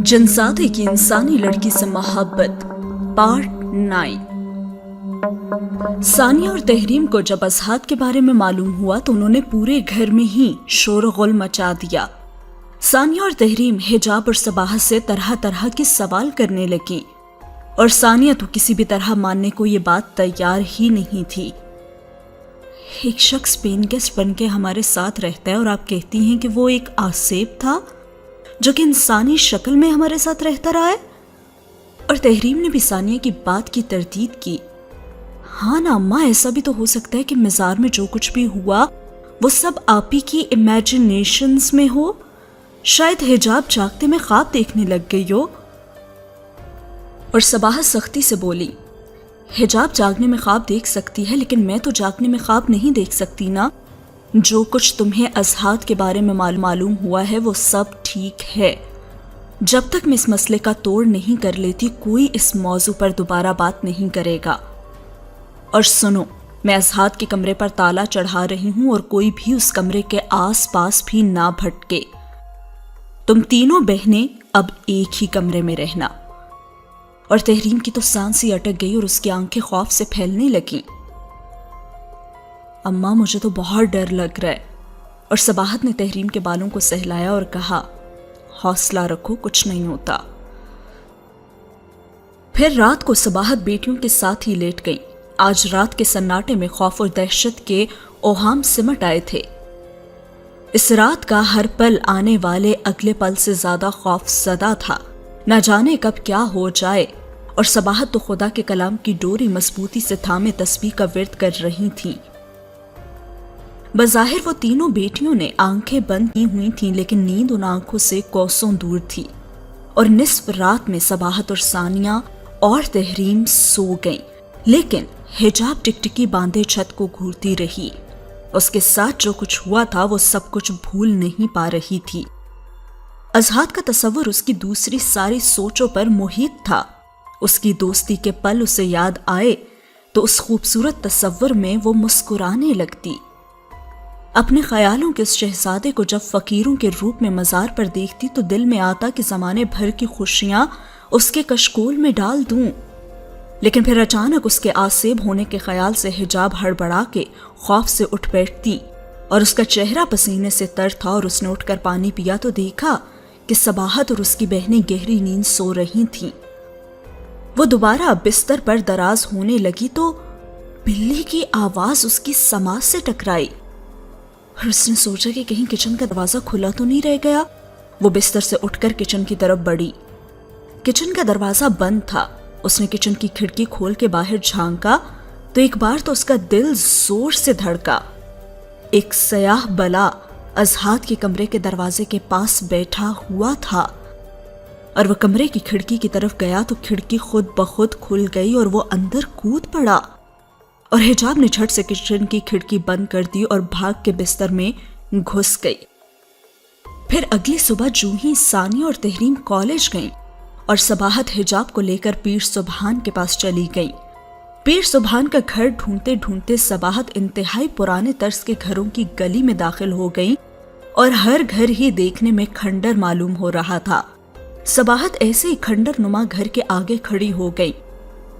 جنزادے کی انسانی لڑکی سے محبت پارٹ 9۔ ثانیہ اور تحریم کو جب ازہاد کے بارے میں معلوم ہوا تو انہوں نے پورے گھر میں ہی شور و غل مچا دیا۔ ثانیہ اور تحریم حجاب اور صباحت سے طرح طرح کے سوال کرنے لگی اور ثانیہ تو کسی بھی طرح ماننے کو یہ بات تیار ہی نہیں تھی۔ ایک شخص پین گیسٹ بن کے ہمارے ساتھ رہتا ہے اور آپ کہتی ہیں کہ وہ ایک آسیب تھا جو کہ انسانی شکل میں ہمارے ساتھ رہتا رہا ہے۔ اور تحریم نے بھی ثانیہ کی بات کی تردید کی۔ ہاں نا اماں، ایسا بھی تو ہو سکتا ہے کہ مزار میں جو کچھ بھی ہوا وہ سب آپ ہی کی امیجنیشنز میں ہو، شاید حجاب جاگتے میں خواب دیکھنے لگ گئی ہو۔ اور صباحت سختی سے بولی، حجاب جاگنے میں خواب دیکھ سکتی ہے لیکن میں تو جاگنے میں خواب نہیں دیکھ سکتی نا۔ جو کچھ تمہیں ازہاد کے بارے میں معلوم ہوا ہے وہ سب ٹھیک ہے۔ جب تک میں اس مسئلے کا توڑ نہیں کر لیتی کوئی اس موضوع پر دوبارہ بات نہیں کرے گا۔ اور سنو، میں ازہاد کے کمرے پر تالا چڑھا رہی ہوں اور کوئی بھی اس کمرے کے آس پاس بھی نہ بھٹکے۔ تم تینوں بہنیں اب ایک ہی کمرے میں رہنا۔ اور تحریم کی تو سانس ہی اٹک گئی اور اس کی آنکھیں خوف سے پھیلنے لگیں۔ اماں مجھے تو بہت ڈر لگ رہا ہے۔ اور صباحت نے تحریم کے بالوں کو سہلایا اور کہا، حوصلہ رکھو، کچھ نہیں ہوتا۔ پھر رات کو صباحت بیٹیوں کے ساتھ ہی لیٹ گئی۔ آج رات کے سناٹے میں خوف اور دہشت کے اوہام سمٹ آئے تھے۔ اس رات کا ہر پل آنے والے اگلے پل سے زیادہ خوف زدہ تھا۔ نہ جانے کب کیا ہو جائے۔ اور صباحت تو خدا کے کلام کی ڈوری مضبوطی سے تھامے تسبیح کا ورد کر رہی تھیں۔ بظاہر وہ تینوں بیٹیوں نے آنکھیں بند کی ہوئی تھیں لیکن نیند ان آنکھوں سے کوسوں دور تھی۔ اور نصف رات میں صباحت اور ثانیہ اور تحریم سو گئیں، لیکن حجاب ٹکٹکی باندھے چھت کو گھورتی رہی۔ اس کے ساتھ جو کچھ ہوا تھا وہ سب کچھ بھول نہیں پا رہی تھی۔ ازہاد کا تصور اس کی دوسری ساری سوچوں پر محیط تھا۔ اس کی دوستی کے پل اسے یاد آئے تو اس خوبصورت تصور میں وہ مسکرانے لگتی۔ اپنے خیالوں کے اس شہزادے کو جب فقیروں کے روپ میں مزار پر دیکھتی تو دل میں آتا کہ زمانے بھر کی خوشیاں اس کے کشکول میں ڈال دوں، لیکن پھر اچانک اس کے آسیب ہونے کے خیال سے حجاب ہڑبڑا کے خوف سے اٹھ بیٹھتی اور اس کا چہرہ پسینے سے تر تھا۔ اور اس نے اٹھ کر پانی پیا تو دیکھا کہ صباحت اور اس کی بہنیں گہری نیند سو رہی تھیں۔ وہ دوبارہ بستر پر دراز ہونے لگی تو بلی کی آواز اس کی سماعت سے ٹکرائی اور اس نے سوچا کہ کہیں کچن کا دروازہ کھلا تو نہیں رہ گیا۔ وہ بستر سے اٹھ کر کچن کی طرف بڑھی۔ کچن کا دروازہ بند تھا۔ اس نے کچن کی کھڑکی کھول کے باہر جھانکا تو ایک بار تو اس کا دل زور سے دھڑکا۔ ایک سیاہ بلا ازہاد کے کمرے کے دروازے کے پاس بیٹھا ہوا تھا اور وہ کمرے کی کھڑکی کی طرف گیا تو کھڑکی خود بخود کھل گئی اور وہ اندر کود پڑا۔ اور حجاب نے جھٹ سے کچن کی کھڑکی بند کر دی اور بھاگ کے بستر میں گھس گئی۔ پھر اگلی صبح جو ہی ثانیہ اور تحریم کالج گئیں اور صباحت حجاب کو لے کر پیر سبحان کے پاس چلی گئی۔ پیر سبحان کا گھر ڈھونڈتے ڈھونڈتے صباحت انتہائی پرانے طرز کے گھروں کی گلی میں داخل ہو گئی اور ہر گھر ہی دیکھنے میں کھنڈر معلوم ہو رہا تھا۔ صباحت ایسے ہی کھنڈر نما گھر کے آگے کھڑی ہو گئی۔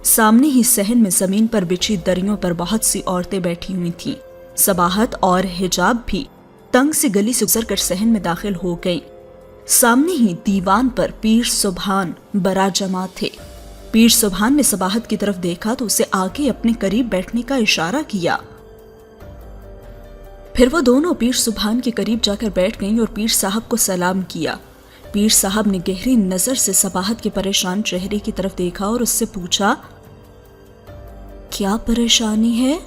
سامنے ہی صحن میں زمین پر بچھی دریوں پر بہت سی عورتیں بیٹھی ہوئی تھیں۔ صباحت اور حجاب بھی تنگ سی گلی سے گزر کر صحن میں داخل ہو گئی۔ سامنے ہی دیوان پر پیر سبحان برا جمع تھے۔ پیر سبحان نے صباحت کی طرف دیکھا تو اسے آگے اپنے قریب بیٹھنے کا اشارہ کیا۔ پھر وہ دونوں پیر سبحان کے قریب جا کر بیٹھ گئیں اور پیر صاحب کو سلام کیا۔ پیر صاحب نے گہری نظر سے صباحت کے پریشان چہرے کی طرف دیکھا اور اس سے پوچھا، کیا پریشانی ہے؟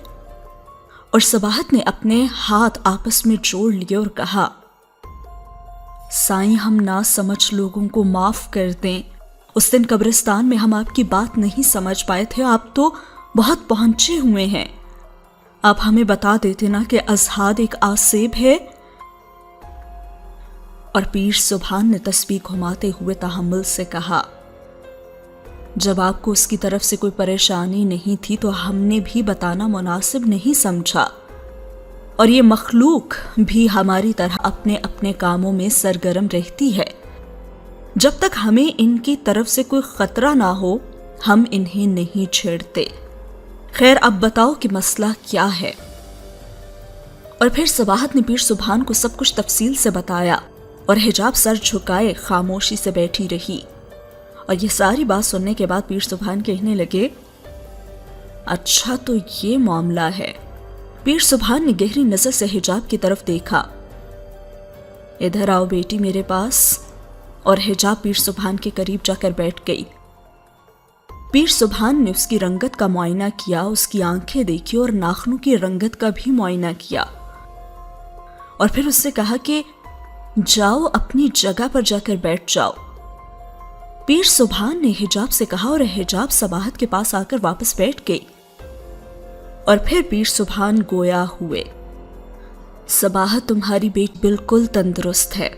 اور صباحت نے اپنے ہاتھ آپس میں جوڑ لیے اور کہا، سائیں ہم نہ سمجھ لوگوں کو معاف کر دیں۔ اس دن قبرستان میں ہم آپ کی بات نہیں سمجھ پائے تھے، آپ تو بہت پہنچے ہوئے ہیں۔ آپ ہمیں بتا دیتے نا کہ ازہاد ایک آسیب ہے۔ اور پیر سبحان نے تسبیح گھماتے ہوئے تحمل سے کہا، جب آپ کو اس کی طرف سے کوئی پریشانی نہیں تھی تو ہم نے بھی بتانا مناسب نہیں سمجھا۔ اور یہ مخلوق بھی ہماری طرح اپنے اپنے کاموں میں سرگرم رہتی ہے۔ جب تک ہمیں ان کی طرف سے کوئی خطرہ نہ ہو ہم انہیں نہیں چھیڑتے۔ خیر اب بتاؤ کہ مسئلہ کیا ہے؟ اور پھر صباحت نے پیر سبحان کو سب کچھ تفصیل سے بتایا اور حجاب سر جھکائے خاموشی سے بیٹھی رہی۔ اور یہ ساری بات سننے کے بعد پیر سبحان کہنے لگے، اچھا تو یہ معاملہ ہے۔ پیر سبحان نے گہری نظر سے حجاب کی طرف دیکھا۔ ادھر آؤ بیٹی میرے پاس، اور حجاب پیر سبحان کے قریب جا کر بیٹھ گئی۔ پیر سبحان نے اس کی رنگت کا معائنہ کیا، اس کی آنکھیں دیکھی اور ناخنوں کی رنگت کا بھی معائنہ کیا، اور پھر اس سے کہا کہ جاؤ اپنی جگہ پر جا کر بیٹھ جاؤ۔ پیر سبحان نے حجاب سے کہا اور حجاب صباحت کے پاس آ کر واپس بیٹھ گئی۔ اور پھر پیر سبحان گویا ہوئے، صباحت تمہاری بیٹی بالکل تندرست ہے۔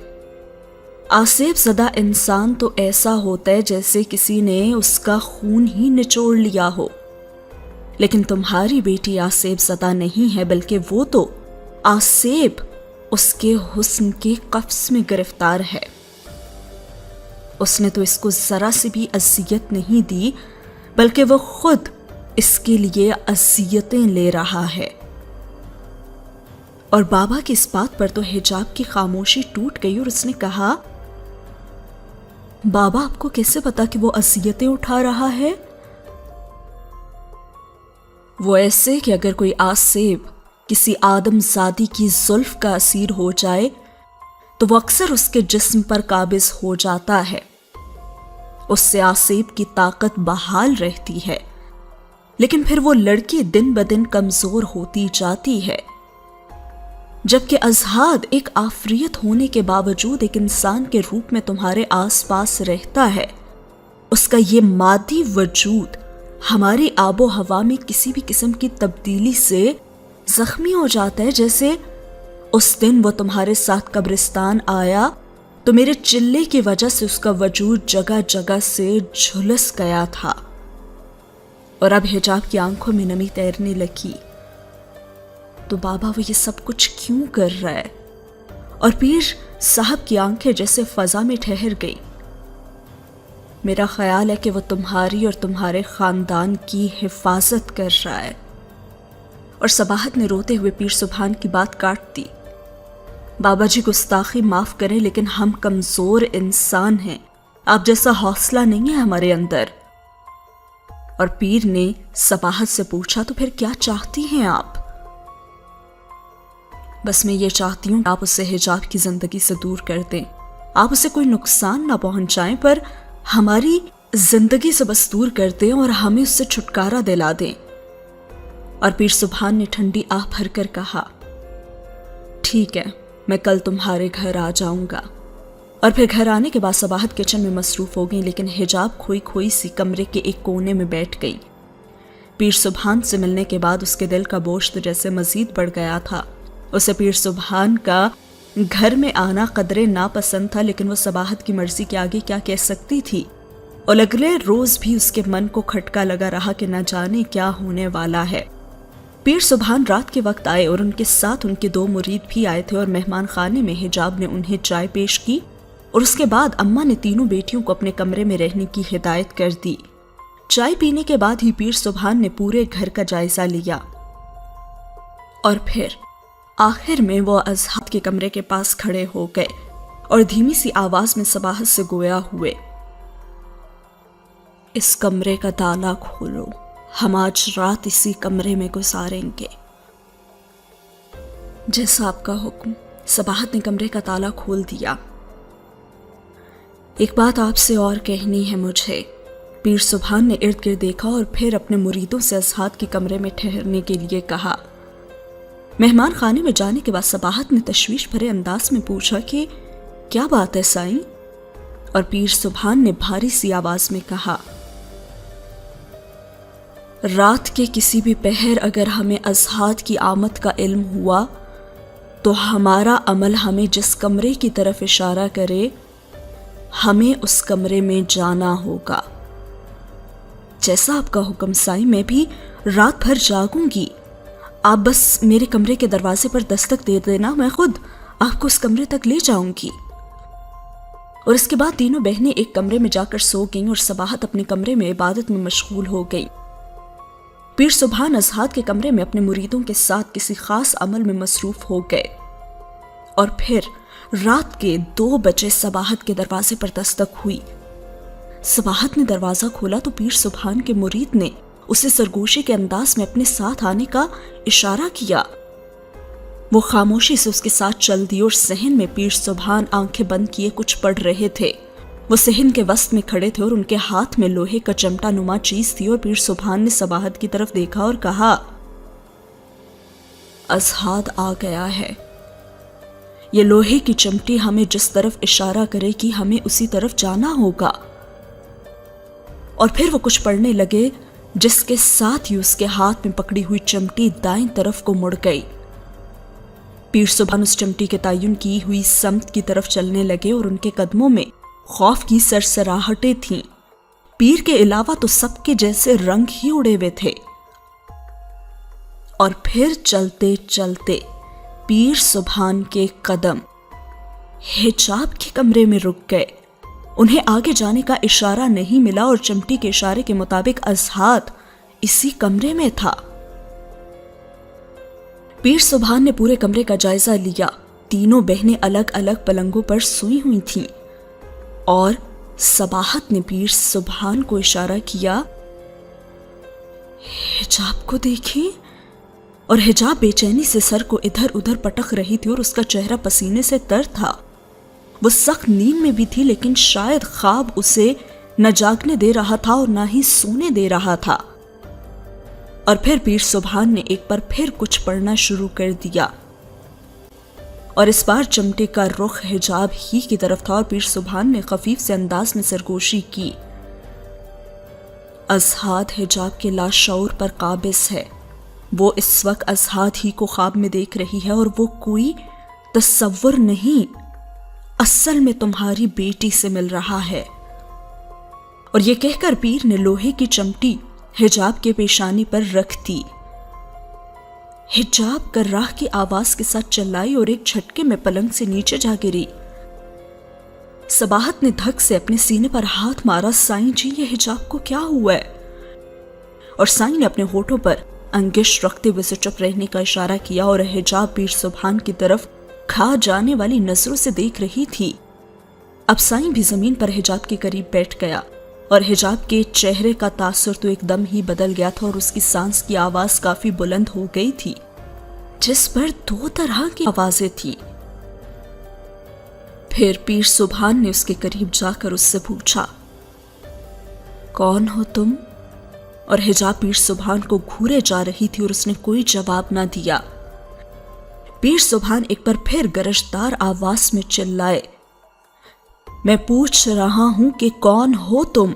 آسیب زدہ انسان تو ایسا ہوتا ہے جیسے کسی نے اس کا خون ہی نچوڑ لیا ہو، لیکن تمہاری بیٹی آسیب زدہ نہیں ہے، بلکہ وہ تو آسیب اس کے حسن کے قفس میں گرفتار ہے۔ اس نے تو اس کو ذرا سی بھی اذیت نہیں دی، بلکہ وہ خود اس کے لیے اذیتیں لے رہا ہے۔ اور بابا کی اس بات پر تو حجاب کی خاموشی ٹوٹ گئی اور اس نے کہا، بابا آپ کو کیسے پتا کہ وہ اذیتیں اٹھا رہا ہے؟ وہ ایسے کہ اگر کوئی آسیب کسی آدم زادی کی زلف کا اسیر ہو جائے تو وہ اکثر اس کے جسم پر قابض ہو جاتا ہے، اس سے آسیب کی طاقت بحال رہتی ہے، لیکن پھر وہ لڑکی دن بدن کمزور ہوتی جاتی ہے، جبکہ ازہاد ایک آفریت ہونے کے باوجود ایک انسان کے روپ میں تمہارے آس پاس رہتا ہے۔ اس کا یہ مادی وجود ہماری آب و ہوا میں کسی بھی قسم کی تبدیلی سے زخمی ہو جاتا ہے، جیسے اس دن وہ تمہارے ساتھ قبرستان آیا تو میرے چلے کی وجہ سے اس کا وجود جگہ جگہ سے جھلس گیا تھا۔ اور اب حجاب کی آنکھوں میں نمی تیرنے لگی، تو بابا وہ یہ سب کچھ کیوں کر رہا ہے؟ اور پیر صاحب کی آنکھیں جیسے فضا میں ٹھہر گئی۔ میرا خیال ہے کہ وہ تمہاری اور تمہارے خاندان کی حفاظت کر رہا ہے۔ اور صباحت نے روتے ہوئے پیر سبحان کی بات کاٹ دی۔ بابا جی گستاخی معاف کریں، لیکن ہم کمزور انسان ہیں، آپ جیسا حوصلہ نہیں ہے ہمارے اندر۔ اور پیر نے صباحت سے پوچھا، تو پھر کیا چاہتی ہیں آپ؟ بس میں یہ چاہتی ہوں کہ آپ اسے حجاب کی زندگی سے دور کر دیں، آپ اسے کوئی نقصان نہ پہنچائیں، پر ہماری زندگی سے بس دور کر دیں اور ہمیں اس سے چھٹکارا دلا دیں۔ اور پیر سبحان نے ٹھنڈی آہ بھر کر کہا، ٹھیک ہے، میں کل تمہارے گھر آ جاؤں گا۔ اور پھر گھر آنے کے بعد صباحت کچن میں مصروف ہو گئی، لیکن حجاب کھوئی کھوئی سی کمرے کے ایک کونے میں بیٹھ گئی۔ پیر سبحان سے ملنے کے بعد اس کے دل کا بوجھ جیسے مزید بڑھ گیا تھا۔ اسے پیر سبحان کا گھر میں آنا قدرے ناپسند تھا، لیکن وہ صباحت کی مرضی کے آگے کیا کہہ سکتی تھی؟ اور اگلے روز بھی اس کے من کو کھٹکا لگا رہا کہ نہ جانے کیا ہونے والا ہے۔ پیر سبحان رات کے وقت آئے اور ان کے ساتھ ان کے 2 مرید بھی آئے تھے، اور مہمان خانے میں حجاب نے انہیں چائے پیش کی، اور اس کے بعد اماں نے تینوں بیٹیوں کو اپنے کمرے میں رہنے کی ہدایت کر دی۔ چائے پینے کے بعد ہی پیر سبحان نے پورے گھر کا جائزہ لیا، اور پھر آخر میں وہ ازہاد کے کمرے کے پاس کھڑے ہو گئے اور دھیمی سی آواز میں صباحت سے گویا ہوئے، اس کمرے کا تالا کھولو، ہم آج رات اسی کمرے میں گزاریں گے۔ جیسا آپ کا حکم۔ صباحت نے کمرے کا تالا کھول دیا۔ ایک بات آپ سے اور کہنی ہے مجھے۔ پیر سبحان نے ارد گرد دیکھا اور پھر اپنے مریدوں سے ازہاد کے کمرے میں ٹھہرنے کے لیے کہا۔ مہمان خانے میں جانے کے بعد صباحت نے تشویش بھرے انداز میں پوچھا کہ کیا بات ہے سائیں؟ اور پیر سبحان نے بھاری سی آواز میں کہا، رات کے کسی بھی پہر اگر ہمیں ازہاد کی آمد کا علم ہوا تو ہمارا عمل ہمیں جس کمرے کی طرف اشارہ کرے ہمیں اس کمرے میں جانا ہوگا۔ جیسا آپ کا حکم سائیں، میں بھی رات بھر جاگوں گی، آپ بس میرے کمرے کے دروازے پر دستک دے دینا، میں خود آپ کو اس کمرے تک لے جاؤں گی۔ اور اس کے بعد تینوں بہنیں ایک کمرے میں جا کر سو گئیں اور صباحت اپنے کمرے میں عبادت میں مشغول ہو گئی۔ پیر سبحان ازہاد کے کمرے میں اپنے مریدوں کے ساتھ کسی خاص عمل میں مصروف ہو گئے، اور پھر رات کے 2 بجے صباحت کے دروازے پر دستک ہوئی۔ صباحت نے دروازہ کھولا تو پیر سبحان کے مرید نے اسے سرگوشی کے انداز میں اپنے ساتھ آنے کا اشارہ کیا۔ وہ خاموشی سے اس کے ساتھ چل دی اور صحن میں پیر سبحان آنکھیں بند کیے کچھ پڑھ رہے تھے۔ وہ صحن کے وسط میں کھڑے تھے اور ان کے ہاتھ میں لوہے کا چمٹا نما چیز تھی، اور پیر سبحان نے صباحت کی طرف دیکھا اور کہا، ازہاد آ گیا ہے۔ یہ لوہے کی چمٹی ہمیں جس طرف اشارہ کرے گی ہمیں اسی طرف جانا ہوگا۔ اور پھر وہ کچھ پڑھنے لگے، جس کے ساتھ ہی اس کے ہاتھ میں پکڑی ہوئی چمٹی دائیں طرف کو مڑ گئی۔ پیر سبحان اس چمٹی کے تعین کی ہوئی سمت کی طرف چلنے لگے اور ان کے قدموں میں خوف کی سرسراہٹیں تھیں۔ پیر کے علاوہ تو سب کے جیسے رنگ ہی اڑے ہوئے تھے۔ اور پھر چلتے چلتے پیر سبحان کے قدم حجاب کے کمرے میں رک گئے۔ انہیں آگے جانے کا اشارہ نہیں ملا اور چمٹی کے اشارے کے مطابق ازہاد اسی کمرے میں تھا۔ پیر سبحان نے پورے کمرے کا جائزہ لیا۔ تینوں بہنیں الگ الگ پلنگوں پر سوئی ہوئی تھیں، اور صباحت نے پیر سبحان کو اشارہ کیا، حجاب کو دیکھیں۔ اور حجاب بے چینی سے سر کو ادھر ادھر پٹک رہی تھی اور اس کا چہرہ پسینے سے تر تھا۔ وہ سخت نیند میں بھی تھی، لیکن شاید خواب اسے نہ جاگنے دے رہا تھا اور نہ ہی سونے دے رہا تھا۔ اور پھر پیر سبحان نے ایک بار پھر کچھ پڑھنا شروع کر دیا، اور اس بار چمٹے کا رخ حجاب ہی کی طرف تھا، اور پیر سبحان نے خفیف سے انداز میں سرگوشی کی، ازہاد حجاب کے لاشعور پر قابض ہے۔ وہ اس وقت ازہاد ہی کو خواب میں دیکھ رہی ہے، اور وہ کوئی تصور نہیں، اصل میں تمہاری بیٹی سے مل رہا ہے۔ اور یہ کہہ کر پیر نے لوہے کی چمٹی حجاب کے پیشانی پر رکھ دی۔ حجاب کراہ کی آواز کے ساتھ چلائی اور ایک جھٹکے میں پلنگ سے نیچے جا گری۔ صباحت نے دھک سے اپنے سینے پر ہاتھ مارا، سائیں جی یہ حجاب کو کیا ہوا ہے؟ اور سائیں نے اپنے ہونٹوں پر انگش رکھتے ہوئے سے چپ رہنے کا اشارہ کیا، اور حجاب پیر سبحان کی طرف کھا جانے والی نظروں سے دیکھ رہی تھی۔ اب سائیں بھی زمین پر حجاب کے قریب بیٹھ گیا، اور حجاب کے چہرے کا تاثر تو ایک دم ہی بدل گیا تھا، اور اس کی سانس کی آواز کافی بلند ہو گئی تھی، جس پر 2 طرح کی آوازیں تھیں۔ پھر پیر سبحان نے اس کے قریب جا کر اس سے پوچھا، کون ہو تم؟ اور حجاب پیر سبحان کو گھورے جا رہی تھی اور اس نے کوئی جواب نہ دیا۔ پیر سبحان ایک بار پھر گرجدار آواز میں چلائے، میں پوچھ رہا ہوں کہ کون ہو تم؟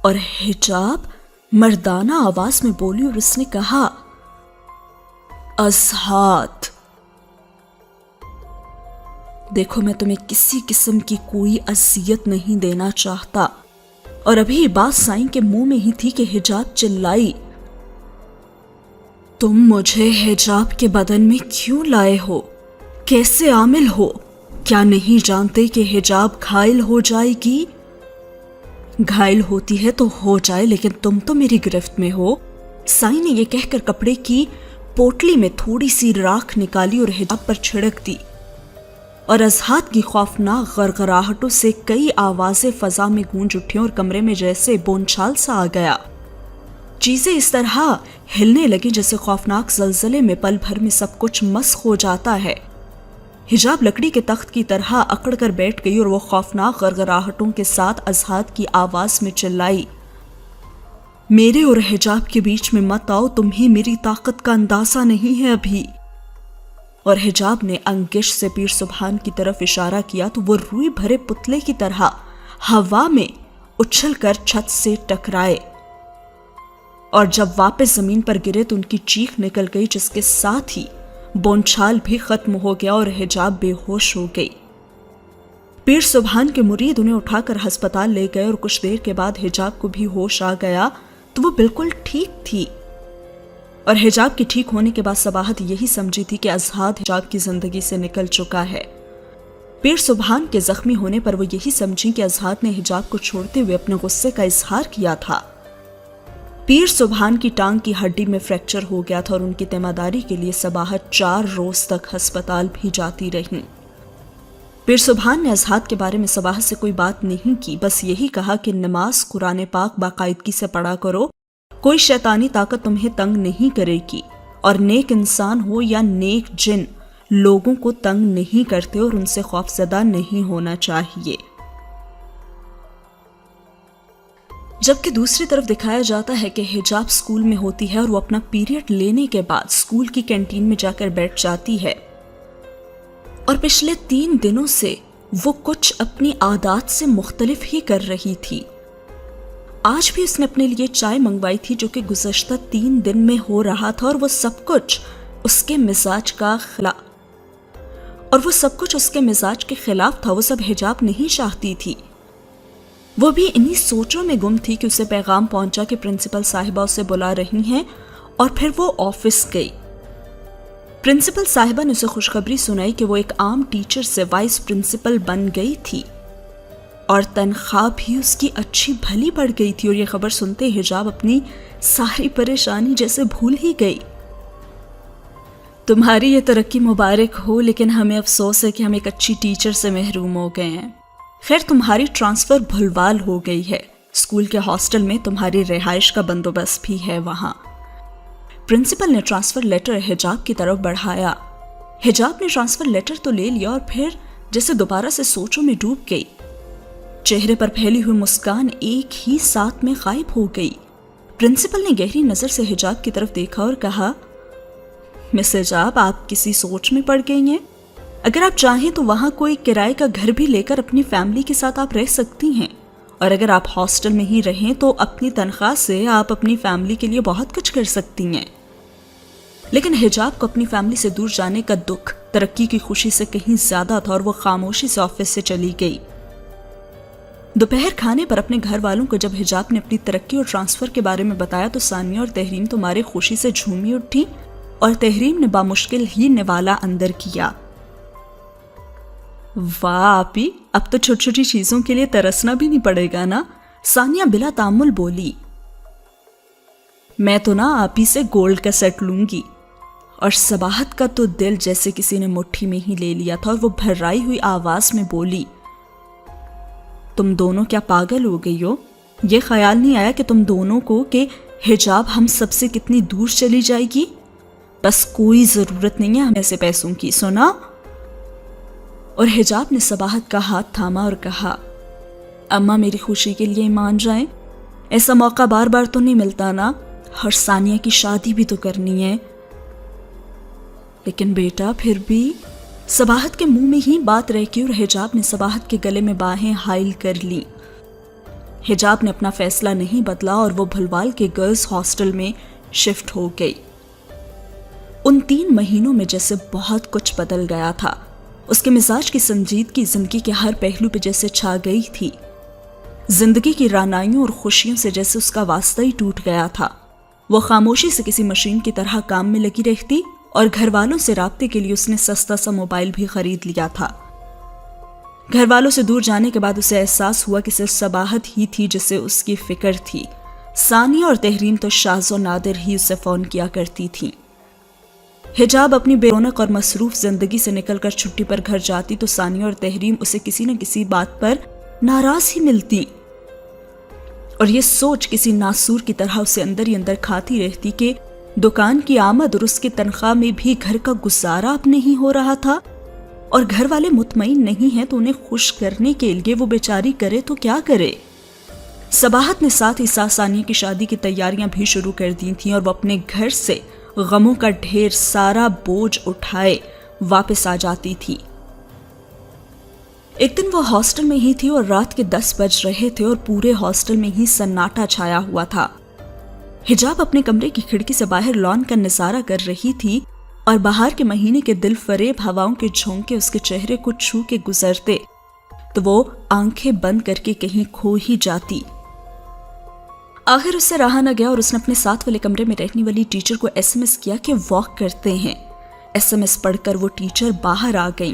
اور حجاب مردانہ آواز میں بولی اور اس نے کہا، ازہاد۔ دیکھو میں تمہیں کسی قسم کی کوئی اذیت نہیں دینا چاہتا، اور ابھی بات سائیں کے منہ میں ہی تھی کہ حجاب چلائی، تم مجھے حجاب کے بدن میں کیوں لائے ہو؟ کیسے عامل ہو؟ کیا نہیں جانتے کہ حجاب گھائل ہو جائے گی؟ گھائل ہوتی ہے تو ہو جائے، لیکن تم تو میری گرفت میں ہو۔ سائیں نے یہ کہہ کر کپڑے کی پوٹلی میں تھوڑی سی راکھ نکالی اور حجاب پر چھڑک دی، اور ازہاد کی خوفناک غرغراہٹوں سے کئی آوازیں فضا میں گونج اٹھیں اور کمرے میں جیسے بونچھال سا آ گیا۔ چیزیں اس طرح ہلنے لگیں جیسے خوفناک زلزلے میں پل بھر میں سب کچھ مسخ ہو جاتا ہے۔ حجاب لکڑی کے تخت کی طرح اکڑ کر بیٹھ گئی اور وہ خوفناک غرغراہٹوں کے ساتھ ازہاد کی آواز میں چلائی، میرے اور حجاب کے بیچ میں مت آؤ، تمہیں میری طاقت کا اندازہ نہیں ہے ابھی۔ اور حجاب نے انگش سے پیر سبحان کی طرف اشارہ کیا تو وہ روئی بھرے پتلے کی طرح ہوا میں اچھل کر چھت سے ٹکرائے، اور جب واپس زمین پر گرے تو ان کی چیخ نکل گئی، جس کے ساتھ ہی بونچھال بھی ختم ہو گیا اور حجاب بے ہوش ہو گئی۔ پیر سبحان کے مرید انہیں اٹھا کر ہسپتال لے گئے، اور کچھ دیر کے بعد حجاب کو بھی ہوش آ گیا تو وہ بالکل ٹھیک تھی۔ اور حجاب کے ٹھیک ہونے کے بعد صباحت یہی سمجھی تھی کہ ازہاد حجاب کی زندگی سے نکل چکا ہے۔ پیر سبحان کے زخمی ہونے پر وہ یہی سمجھی کہ اضحاک نے حجاب کو چھوڑتے ہوئے اپنے غصے کا اظہار کیا تھا۔ پیر سبحان کی ٹانگ کی ہڈی میں فریکچر ہو گیا تھا اور ان کی تیمارداری کے لیے صباحت 4 روز تک ہسپتال بھی جاتی رہیں۔ پیر سبحان نے اضحاک کے بارے میں صباحت سے کوئی بات نہیں کی، بس یہی کہا کہ نماز قرآن پاک باقاعدگی سے پڑھا کرو، کوئی شیطانی طاقت تمہیں تنگ نہیں کرے گی، اور نیک انسان ہو یا نیک جن لوگوں کو تنگ نہیں کرتے اور ان سے خوفزدہ نہیں ہونا چاہیے۔ جبکہ دوسری طرف دکھایا جاتا ہے کہ حجاب سکول میں ہوتی ہے اور وہ اپنا پیریڈ لینے کے بعد سکول کی کینٹین میں جا کر بیٹھ جاتی ہے، اور پچھلے 3 دنوں سے وہ کچھ اپنی عادات سے مختلف ہی کر رہی تھی۔ آج بھی اس نے اپنے لیے چائے منگوائی تھی جو کہ گزشتہ 3 دن میں ہو رہا تھا، اور وہ سب کچھ اس کے مزاج کے خلاف تھا۔ وہ سب حجاب نہیں چاہتی تھی۔ وہ بھی انہی سوچوں میں گم تھی کہ اسے پیغام پہنچا کہ پرنسپل صاحبہ اسے بلا رہی ہیں، اور پھر وہ آفس گئی۔ پرنسپل صاحبہ نے اسے خوشخبری سنائی کہ وہ ایک عام ٹیچر سے وائس پرنسپل بن گئی تھی، اور تنخواہ بھی اس کی اچھی بھلی بڑھ گئی تھی، اور یہ خبر سنتے حجاب اپنی ساری پریشانی جیسے بھول ہی گئی۔ تمہاری یہ ترقی مبارک ہو، لیکن ہمیں افسوس ہے کہ ہم ایک اچھی ٹیچر سے محروم ہو گئے ہیں۔ خیر، تمہاری ٹرانسفر بھلوال ہو گئی ہے، اسکول کے ہاسٹل میں تمہاری رہائش کا بندوبست بھی ہے وہاں۔ پرنسپل نے ٹرانسفر لیٹر حجاب کی طرف بڑھایا۔ حجاب نے ٹرانسفر لیٹر تو لے لیا اور پھر جیسے دوبارہ سے سوچوں میں ڈوب گئی۔ چہرے پر پھیلی ہوئی مسکان ایک ہی ساتھ میں غائب ہو گئی۔ پرنسپل نے گہری نظر سے حجاب کی طرف دیکھا اور کہا، مس حجاب، آپ کسی سوچ میں پڑ گئی ہیں؟ اگر آپ چاہیں تو وہاں کوئی کرائے کا گھر بھی لے کر اپنی فیملی کے ساتھ آپ رہ سکتی ہیں، اور اگر آپ ہاسٹل میں ہی رہیں تو اپنی تنخواہ سے آپ اپنی فیملی کے لیے بہت کچھ کر سکتی ہیں۔ لیکن حجاب کو اپنی فیملی سے دور جانے کا دکھ ترقی کی خوشی سے کہیں زیادہ تھا، اور وہ خاموشی سے آفس سے چلی گئی۔ دوپہر کھانے پر اپنے گھر والوں کو جب حجاب نے اپنی ترقی اور ٹرانسفر کے بارے میں بتایا تو ثانیہ اور تحریم تمہاری خوشی سے جھومی اٹھی، اور تحریم نے بامشکل ہی نوالا اندر کیا۔ واہ آپی، اب تو چھوٹی چھوٹی چیزوں کے لیے ترسنا بھی نہیں پڑے گا نا؟ ثانیہ بلا تامل بولی۔ میں تو نا آپی سے گولڈ کا سیٹ لوں گی۔ اور صباحت کا تو دل جیسے کسی نے مٹھی میں ہی لے لیا تھا، اور وہ بھرائی ہوئی آواز میں بولی، تم دونوں کیا پاگل ہو گئی ہو؟ یہ خیال نہیں آیا کہ تم دونوں کو کہ حجاب ہم سب سے کتنی دور چلی جائے گی؟ بس کوئی ضرورت نہیں ہے ہمیں ایسے پیسوں کی، سنا؟ اور حجاب نے صباحت کا ہاتھ تھاما اور کہا، اماں میری خوشی کے لیے مان جائیں، ایسا موقع بار بار تو نہیں ملتا نا، اور ثانیہ کی شادی بھی تو کرنی ہے۔ لیکن بیٹا پھر بھی، صباحت کے منہ میں ہی بات رہ گئی، اور حجاب نے صباحت کے گلے میں باہیں حائل کر لی۔ حجاب نے اپنا فیصلہ نہیں بدلا اور وہ بھلوال کے گرلز ہاسٹل میں شفٹ ہو گئی۔ ان 3 مہینوں میں جیسے بہت کچھ بدل گیا تھا۔ اس کے مزاج کی سنجیدگی زندگی کے ہر پہلو پہ جیسے چھا گئی تھی۔ زندگی کی رعنائیوں اور خوشیوں سے جیسے اس کا واسطہ ہی ٹوٹ گیا تھا۔ وہ خاموشی سے کسی مشین کی طرح کام میں لگی رہتی، اور گھر والوں سے رابطے کے لیے اس نے سستا سا موبائل بھی خرید لیا تھا۔ گھر والوں سے دور جانے کے بعد اسے احساس ہوا کہ صرف صباحت ہی تھی جسے اس کی فکر تھی۔ ثانیہ اور تحریم تو شاذ و نادر ہی اسے فون کیا کرتی تھیں۔ حجاب اپنی بے رونق اور مصروف زندگی سے نکل کر چھٹی پر گھر جاتی تو ثانیہ اور تحریم اسے کسی نہ کسی بات پر ناراض ہی ملتی، اور یہ سوچ کسی ناسور کی طرح اسے اندر ہی اندر کھاتی رہتی کہ دکان کی آمد اور اس کی تنخواہ میں بھی گھر کا گزارا اب نہیں ہو رہا تھا، اور گھر والے مطمئن نہیں ہیں تو انہیں خوش کرنے کے لیے وہ بیچاری کرے تو کیا کرے۔ صباحت نے ساتھ ہی ساتھ ثانیہ کی شادی کی تیاریاں بھی شروع کر دی تھیں، اور وہ اپنے گھر سے غموں کا ڈھیر سارا بوجھ اٹھائے واپس آ جاتی تھی۔ ایک دن وہ ہاسٹل میں ہی تھی اور رات کے 10 بج رہے تھے اور پورے ہاسٹل میں ہی سناٹا چھایا ہوا تھا۔ حجاب اپنے کمرے کی کھڑکی سے باہر لان کا نظارہ کر رہی تھی، اور باہر کے مہینے کے دل فریب ہواؤں کے جھونکے اس کے چہرے کو چھو کے گزرتے تو وہ آنکھیں بند کر کے کہیں کھو ہی جاتی۔ آخر اس سے رہا نہ گیا اور اس نے اپنے ساتھ والے کمرے میں رہنے والی ٹیچر کو SMS کیا کہ واک کرتے ہیں۔ SMS پڑھ کر وہ ٹیچر باہر آ گئی۔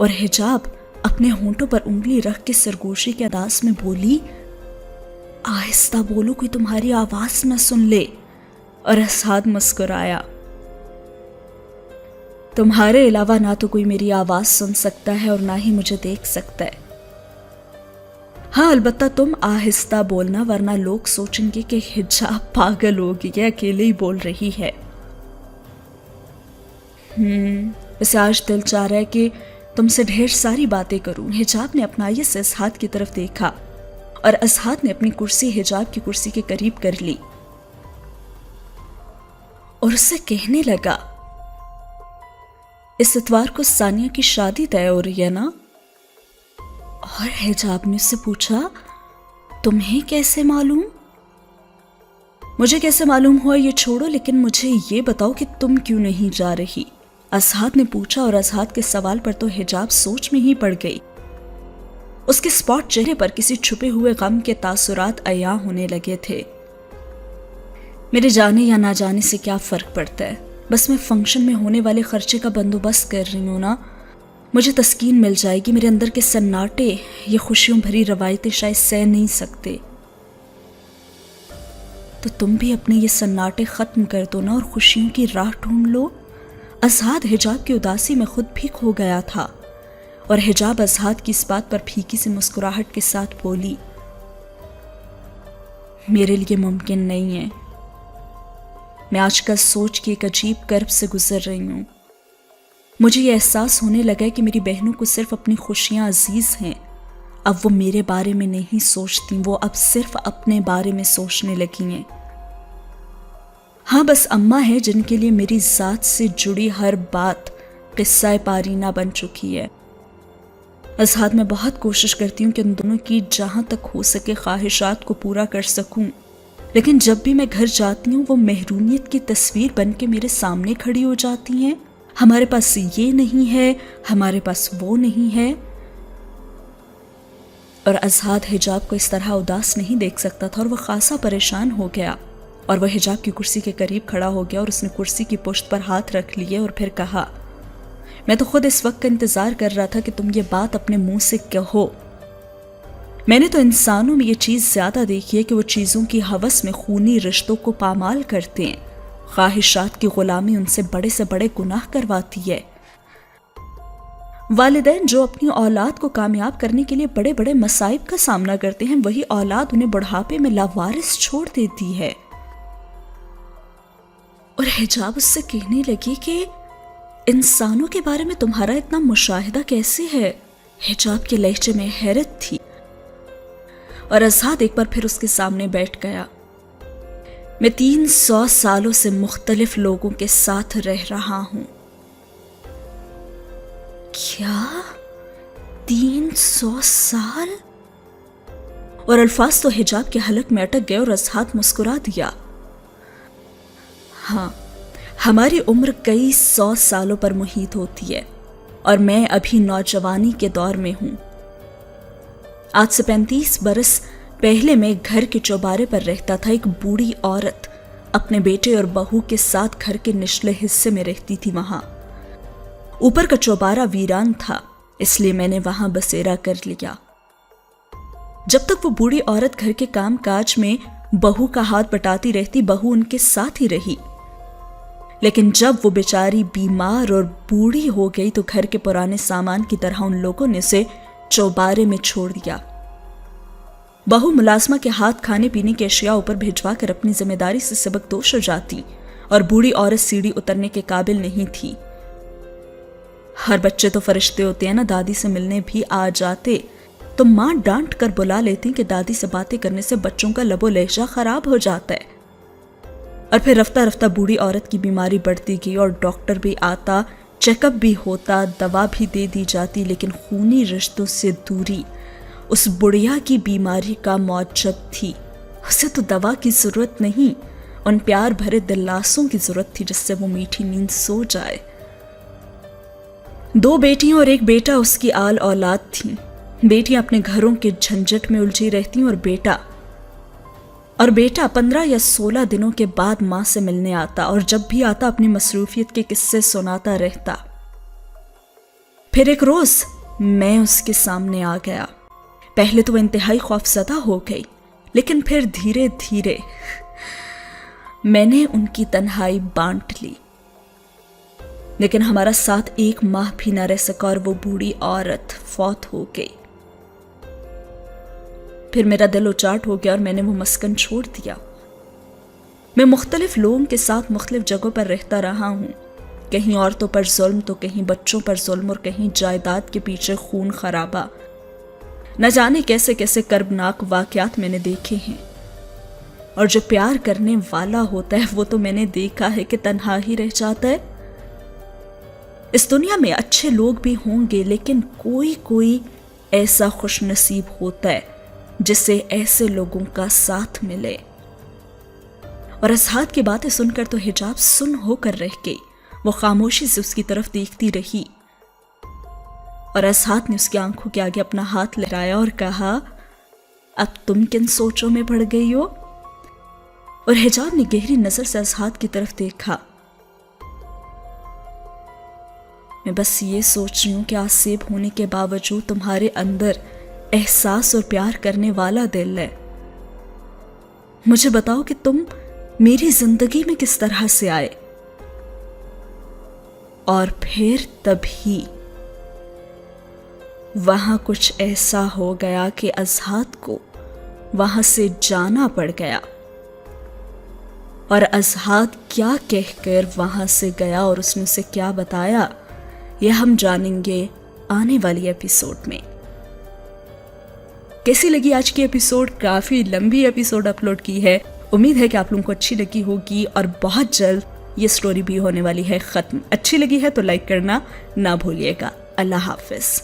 اور حجاب اپنے ہونٹوں پر انگلی رکھ کے سرگوشی کے انداز میں بولی، آہستہ بولو، کوئی تمہاری آواز نہ سن لے۔ اور اسعد مسکرایا، تمہارے علاوہ نہ تو کوئی میری آواز سن سکتا ہے اور نہ ہی مجھے دیکھ سکتا ہے۔ ہاں البتہ تم آہستہ بولنا، ورنہ لوگ سوچیں گے کہ حجاب پاگل ہوگی، یہ اکیلے ہی بول رہی ہے۔ ویسے آج دل چاہ رہا ہے کہ تم سے ڈھیر ساری باتیں کروں۔ حجاب نے اپنائیت سے اسعد کی طرف دیکھا اور اسعد نے اپنی کرسی حجاب کی کرسی کے قریب کر لی اور اس سے کہنے لگا، اس اتوار کو ثانیہ کی شادی طے ہو رہی ہے نا؟ اور حجاب نے اس سے پوچھا، تمہیں کیسے معلوم؟ مجھے کیسے معلوم ہوا یہ چھوڑو، لیکن مجھے یہ بتاؤ کہ تم کیوں نہیں جا رہی؟ اسعد نے پوچھا، اور اسعد کے سوال پر تو حجاب سوچ میں ہی پڑ گئی۔ اس کے سپاٹ چہرے پر کسی چھپے ہوئے غم کے تاثرات عیاں ہونے لگے تھے۔ میرے جانے یا نہ جانے سے کیا فرق پڑتا ہے، بس میں فنکشن میں ہونے والے خرچے کا بندوبست کر رہی ہوں نا، مجھے تسکین مل جائے گی۔ میرے اندر کے سناٹے، یہ خوشیوں بھری روایتیں شاید سہ نہیں سکتے۔ تو تم بھی اپنے یہ سناٹے ختم کر دو نا اور خوشیوں کی راہ ڈھونڈ لو۔ اسعد حجاب کی اداسی میں خود بھی کھو گیا تھا، اور حجاب اسعد کی اس بات پر پھیکی سی مسکراہٹ کے ساتھ بولی، میرے لیے ممکن نہیں ہے۔ میں آج کل سوچ کے ایک عجیب کرب سے گزر رہی ہوں۔ مجھے یہ احساس ہونے لگا ہے کہ میری بہنوں کو صرف اپنی خوشیاں عزیز ہیں۔ اب وہ میرے بارے میں نہیں سوچتی، وہ اب صرف اپنے بارے میں سوچنے لگی ہیں۔ ہاں بس اماں ہیں جن کے لیے میری ذات سے جڑی ہر بات قصہ پارینہ بن چکی ہے۔ اسعد میں بہت کوشش کرتی ہوں کہ ان دونوں کی جہاں تک ہو سکے خواہشات کو پورا کر سکوں، لیکن جب بھی میں گھر جاتی ہوں وہ محرومیت کی تصویر بن کے میرے سامنے کھڑی ہو جاتی ہیں۔ ہمارے پاس یہ نہیں ہے، ہمارے پاس وہ نہیں ہے۔ اور اسعد حجاب کو اس طرح اداس نہیں دیکھ سکتا تھا، اور وہ خاصا پریشان ہو گیا، اور وہ حجاب کی کرسی کے قریب کھڑا ہو گیا اور اس نے کرسی کی پشت پر ہاتھ رکھ لیے اور پھر کہا، میں تو خود اس وقت کا انتظار کر رہا تھا کہ تم یہ بات اپنے منہ سے کہو۔ میں نے تو انسانوں میں یہ چیز زیادہ دیکھی ہے کہ وہ چیزوں کی ہوس میں خونی رشتوں کو پامال کرتے ہیں۔ خواہشات کی غلامی ان سے بڑے گناہ کرواتی ہے۔ والدین جو اپنی اولاد کو کامیاب کرنے کے لیے بڑے بڑے مصائب کا سامنا کرتے ہیں، وہی اولاد انہیں بڑھاپے میں لاوارث چھوڑ دیتی ہے۔ اور حجاب اس سے کہنے لگی کہ انسانوں کے بارے میں تمہارا اتنا مشاہدہ کیسے ہے؟ حجاب کے لہجے میں حیرت تھی، اور اسعد ایک بار پھر اس کے سامنے بیٹھ گیا۔ میں 300 سالوں سے مختلف لوگوں کے ساتھ رہ رہا ہوں۔ کیا 300 سال؟ اور الفاظ تو حجاب کے حلق میں اٹک گئے اور اسعد مسکرا دیا۔ ہاں، ہماری عمر کئی 100 سالوں پر محیط ہوتی ہے، اور میں ابھی نوجوانی کے دور میں ہوں۔ آج سے 35 برس پہلے میں گھر کے چوبارے پر رہتا تھا۔ ایک بوڑھی عورت اپنے بیٹے اور بہو کے ساتھ گھر کے نچلے حصے میں رہتی تھی۔ وہاں اوپر کا چوبارہ ویران تھا، اس لیے میں نے وہاں بسیرا کر لیا۔ جب تک وہ بوڑھی عورت گھر کے کام کاج میں بہو کا ہاتھ بٹاتی رہتی، بہو ان کے ساتھ ہی رہی۔ لیکن جب وہ بیچاری بیمار اور بوڑھی ہو گئی تو گھر کے پرانے سامان کی طرح ان لوگوں نے اسے چوبارے میں چھوڑ دیا۔ بہو ملازمہ کے ہاتھ کھانے پینے کی اشیاء اوپر بھیجوا کر اپنی ذمہ داری سے سبق دوش ہو جاتی، اور بوڑھی عورت سیڑھی اترنے کے قابل نہیں تھی۔ ہر بچے تو فرشتے ہوتے ہیں نا، دادی سے ملنے بھی آ جاتے تو ماں ڈانٹ کر بلا لیتی کہ دادی سے باتیں کرنے سے بچوں کا لب و لہجہ خراب ہو جاتا ہے۔ اور پھر رفتہ رفتہ بوڑھی عورت کی بیماری بڑھتی گئی، اور ڈاکٹر بھی آتا، چیک اپ بھی ہوتا، دوا بھی دے دی جاتی، لیکن خونی رشتوں سے دوری اس بڑھیا کی بیماری کا موجب تھی۔ اسے تو دوا کی ضرورت نہیں، ان پیار بھرے دلاسوں کی ضرورت تھی جس سے وہ میٹھی نیند سو جائے۔ 2 بیٹیاں اور 1 بیٹا اس کی آل اولاد تھیں۔ بیٹیاں اپنے گھروں کے جھنجٹ میں الجھی رہتی، اور بیٹا 15 یا 16 دنوں کے بعد ماں سے ملنے آتا، اور جب بھی آتا اپنی مصروفیت کے قصے سناتا رہتا۔ پھر ایک روز میں اس کے سامنے آ گیا. پہلے تو وہ انتہائی خوفزدہ ہو گئی، لیکن پھر دھیرے دھیرے میں نے ان کی تنہائی بانٹ لی. لیکن ہمارا ساتھ 1 ماہ بھی نہ رہ سکا اور وہ بوڑھی عورت فوت ہو گئی. پھر میرا دل اچاٹ ہو گیا اور میں نے وہ مسکن چھوڑ دیا. میں مختلف لوگوں کے ساتھ مختلف جگہوں پر رہتا رہا ہوں. کہیں عورتوں پر ظلم تو کہیں بچوں پر ظلم اور کہیں جائیداد کے پیچھے خون خرابہ. نہ جانے کیسے کیسے کربناک واقعات میں نے دیکھے ہیں. اور جو پیار کرنے والا ہوتا ہے وہ تو میں نے دیکھا ہے کہ تنہا ہی رہ جاتا ہے. اس دنیا میں اچھے لوگ بھی ہوں گے، لیکن کوئی ایسا خوش نصیب ہوتا ہے جسے ایسے لوگوں کا ساتھ ملے. اور اسحاد کی باتیں سن کر تو حجاب سن ہو کر رہ گئی. وہ خاموشی سے اس کی طرف دیکھتی رہی اور اسحاد نے اس کی آنکھوں کے آگے اپنا ہاتھ لہرایا اور کہا، اب تم کن سوچوں میں پڑ گئی ہو؟ اور حجاب نے گہری نظر سے اسحاد کی طرف دیکھا. میں بس یہ سوچ رہی ہوں کہ آسیب ہونے کے باوجود تمہارے اندر احساس اور پیار کرنے والا دل ہے. مجھے بتاؤ کہ تم میری زندگی میں کس طرح سے آئے. اور پھر تبھی وہاں کچھ ایسا ہو گیا کہ اسحاد کو وہاں سے جانا پڑ گیا. اور اسحاد کیا کہہ کر وہاں سے گیا اور اس نے اسے کیا بتایا، یہ ہم جانیں گے آنے والی ایپیسوڈ میں. کیسی لگی آج کی ایپیسوڈ؟ کافی لمبی ایپیسوڈ اپلوڈ کی ہے. امید ہے کہ آپ لوگوں کو اچھی لگی ہوگی اور بہت جلد یہ سٹوری بھی ہونے والی ہے ختم. اچھی لگی ہے تو لائک کرنا نہ بھولیے گا. اللہ حافظ.